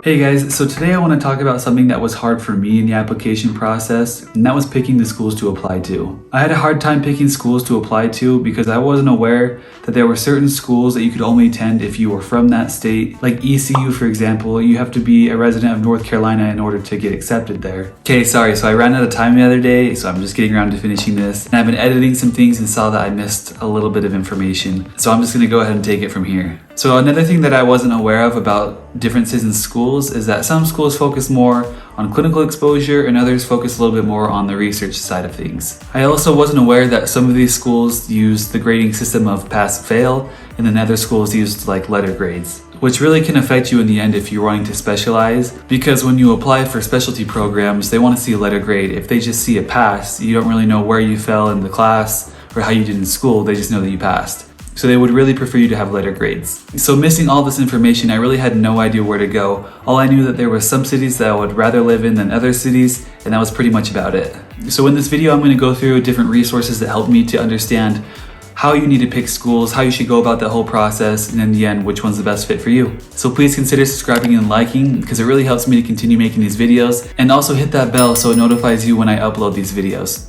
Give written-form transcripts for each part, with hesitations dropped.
Hey guys, so today I want to talk about something that was hard for me in the application process, and that was picking the schools to apply to. I had a hard time picking schools to apply to because I wasn't aware that there were certain schools that you could only attend if you were from that state. Like ECU, for example, you have to be a resident of North Carolina in order to get accepted there. Okay, sorry, so I ran out of time the other day, so I'm just getting around to finishing this. And I've been editing some things and saw that I missed a little bit of information. So I'm just going to go ahead and take it from here. So another thing that I wasn't aware of about differences in schools is that some schools focus more on clinical exposure and others focus a little bit more on the research side of things. I also wasn't aware that some of these schools use the grading system of pass-fail and then other schools use like letter grades, which really can affect you in the end if you're wanting to specialize, because when you apply for specialty programs, they want to see a letter grade. If they just see a pass, you don't really know where you fell in the class or how you did in school, they just know that you passed. So they would really prefer you to have letter grades. So missing all this information, I really had no idea where to go. All I knew that there were some cities that I would rather live in than other cities, and that was pretty much about it. So in this video, I'm going to go through different resources that helped me to understand how you need to pick schools, how you should go about that whole process, and in the end, which one's the best fit for you. So please consider subscribing and liking because it really helps me to continue making these videos, and also hit that bell so it notifies you when I upload these videos.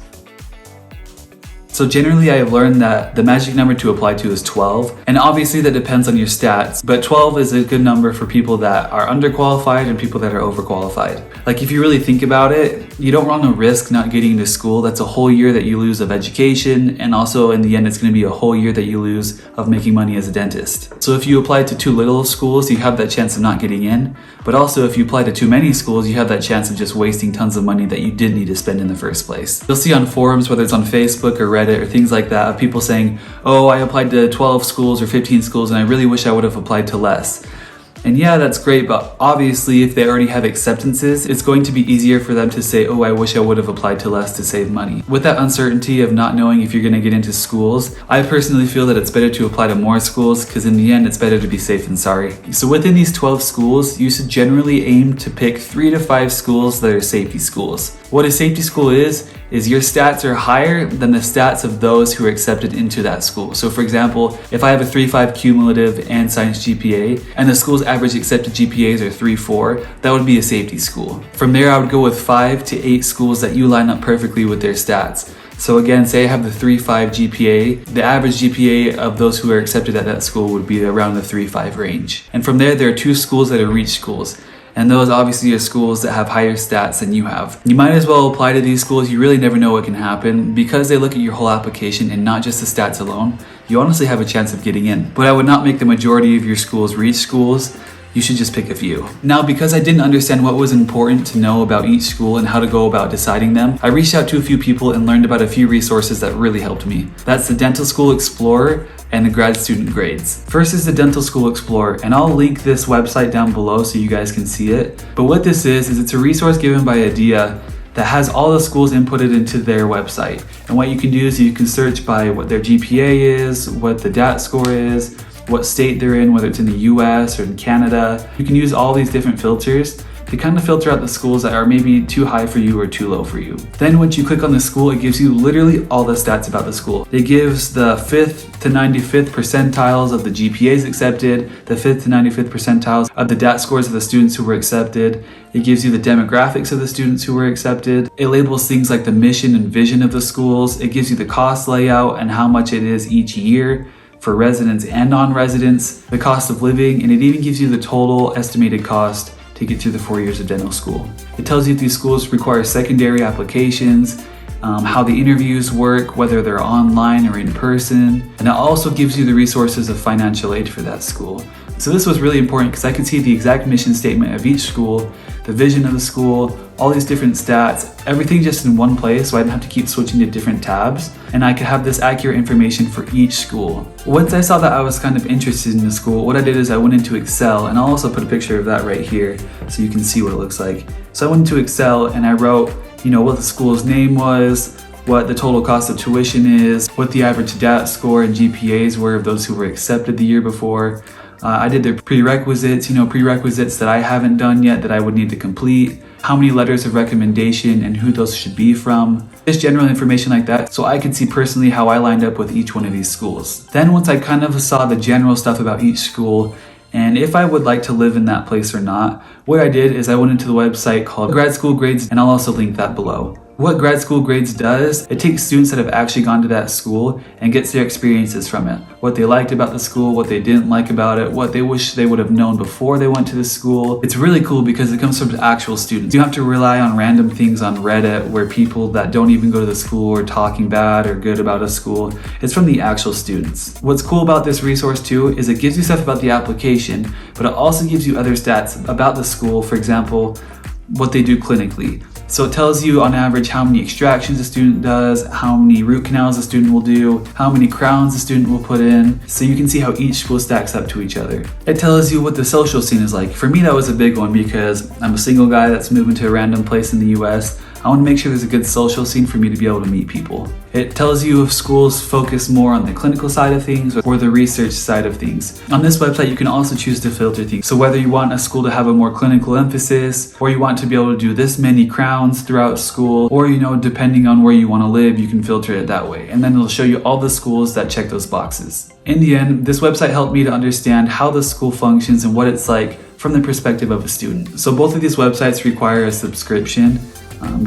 So generally I've learned that the magic number to apply to is 12, and obviously that depends on your stats, but 12 is a good number for people that are underqualified and people that are overqualified. Like if you really think about it, you don't run a risk not getting into school. That's a whole year that you lose of education, and also in the end it's going to be a whole year that you lose of making money as a dentist. So if you apply to too little schools, you have that chance of not getting in, but also if you apply to too many schools, you have that chance of just wasting tons of money that you didn't need to spend in the first place. You'll see on forums, whether it's on Facebook or Reddit or things like that, of people saying, oh, I applied to 12 schools or 15 schools and I really wish I would have applied to less. And yeah, that's great, but obviously if they already have acceptances, it's going to be easier for them to say, oh, I wish I would have applied to less to save money. With that uncertainty of not knowing if you're going to get into schools, I personally feel that it's better to apply to more schools because in the end, it's better to be safe than sorry. So within these 12 schools, you should generally aim to pick 3 to 5 schools that are safety schools. What a safety school is your stats are higher than the stats of those who are accepted into that school. So for example, if I have a 3.5 cumulative and science GPA, and the school's average accepted GPAs are 3.4, that would be a safety school. From there, I would go with 5 to 8 schools that you line up perfectly with their stats. So again, say I have the 3.5 GPA, the average GPA of those who are accepted at that school would be around the 3.5 range. And from there are 2 schools that are reach schools. And those obviously are schools that have higher stats than you have. You might as well apply to these schools. You really never know what can happen. Because they look at your whole application and not just the stats alone, you honestly have a chance of getting in. But I would not make the majority of your schools reach schools. You should just pick a few. Now, because I didn't understand what was important to know about each school and how to go about deciding them, I reached out to a few people and learned about a few resources that really helped me. That's the Dental School Explorer and the Grad Student Grades. First is the Dental School Explorer, and I'll link this website down below so you guys can see it. But what this is it's a resource given by IDEA that has all the schools inputted into their website. And what you can do is you can search by what their GPA is, what the DAT score is, what state they're in, whether it's in the US or in Canada. You can use all these different filters to kind of filter out the schools that are maybe too high for you or too low for you. Then once you click on the school, it gives you literally all the stats about the school. It gives the 5th to 95th percentiles of the GPAs accepted, the 5th to 95th percentiles of the DAT scores of the students who were accepted. It gives you the demographics of the students who were accepted. It labels things like the mission and vision of the schools. It gives you the cost layout and how much it is each year for residents and non-residents, the cost of living, and it even gives you the total estimated cost to get through the 4 years of dental school. It tells you if these schools require secondary applications, how the interviews work, whether they're online or in person, and it also gives you the resources of financial aid for that school. So this was really important because I could see the exact mission statement of each school, the vision of the school, all these different stats, everything just in one place so I didn't have to keep switching to different tabs, and I could have this accurate information for each school. Once I saw that I was kind of interested in the school, what I did is I went into Excel, and I'll also put a picture of that right here so you can see what it looks like. So I went into Excel and I wrote, what the school's name was, what the total cost of tuition is, what the average DAT score and GPAs were of those who were accepted the year before. I did their prerequisites, prerequisites that I haven't done yet that I would need to complete, how many letters of recommendation and who those should be from, Just general information like that, so I could see personally how I lined up with each one of these schools. Then once I kind of saw the general stuff about each school, and if I would like to live in that place or not, what I did is I went into the website called Grad School Grades, and I'll also link that below. What Grad School Grades does, it takes students that have actually gone to that school and gets their experiences from it. What they liked about the school, what they didn't like about it, what they wish they would have known before they went to the school. It's really cool because it comes from actual students. You don't have to rely on random things on Reddit where people that don't even go to the school are talking bad or good about a school. It's from the actual students. What's cool about this resource too is it gives you stuff about the application, but it also gives you other stats about the school, for example, what they do clinically. So it tells you on average how many extractions a student does, how many root canals a student will do, how many crowns a student will put in, so you can see how each school stacks up to each other. It tells you what the social scene is like. For me, that was a big one because I'm a single guy that's moving to a random place in the US. I want to make sure there's a good social scene for me to be able to meet people. It tells you if schools focus more on the clinical side of things or the research side of things. On this website, you can also choose to filter things. So whether you want a school to have a more clinical emphasis, or you want to be able to do this many crowns throughout school, or depending on where you want to live, you can filter it that way. And then it'll show you all the schools that check those boxes. In the end, this website helped me to understand how the school functions and what it's like from the perspective of a student. So both of these websites require a subscription.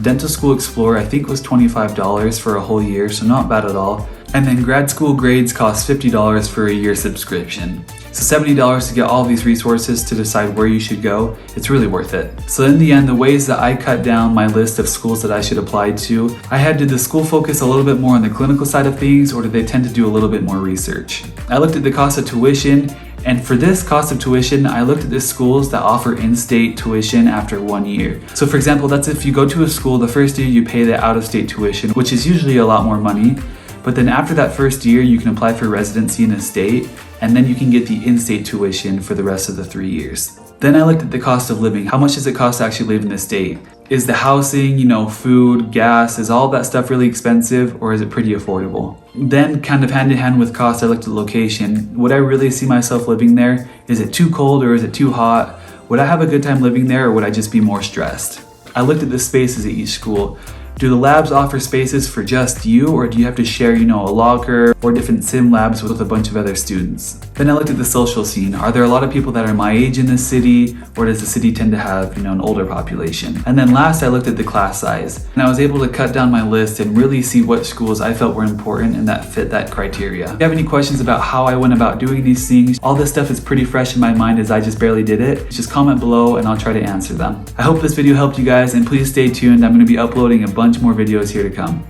Dental School Explorer I think was $25 for a whole year, so not bad at all. And then Grad School Grades costs $50 for a year subscription. So $70 to get all these resources to decide where you should go. It's really worth it. So in the end, the ways that I cut down my list of schools that I should apply to, did the school focus a little bit more on the clinical side of things, or did they tend to do a little bit more research? I looked at the cost of tuition, and for this cost of tuition, I looked at the schools that offer in-state tuition after 1 year. So for example, that's if you go to a school, the first year you pay the out-of-state tuition, which is usually a lot more money. But then after that first year, you can apply for residency in a state, and then you can get the in-state tuition for the rest of the 3 years. Then I looked at the cost of living. How much does it cost to actually live in the state? Is the housing, food, gas, is all that stuff really expensive, or is it pretty affordable? Then kind of hand in hand with cost, I looked at location. Would I really see myself living there? Is it too cold or is it too hot? Would I have a good time living there, or would I just be more stressed? I looked at the spaces at each school. Do the labs offer spaces for just you, or do you have to share, a locker or different sim labs with a bunch of other students? Then I looked at the social scene. Are there a lot of people that are my age in this city, or does the city tend to have, an older population? And then last, I looked at the class size, and I was able to cut down my list and really see what schools I felt were important and that fit that criteria. If you have any questions about how I went about doing these things, all this stuff is pretty fresh in my mind as I just barely did it. Just comment below and I'll try to answer them. I hope this video helped you guys, and please stay tuned. I'm going to be uploading a bunch more videos here to come.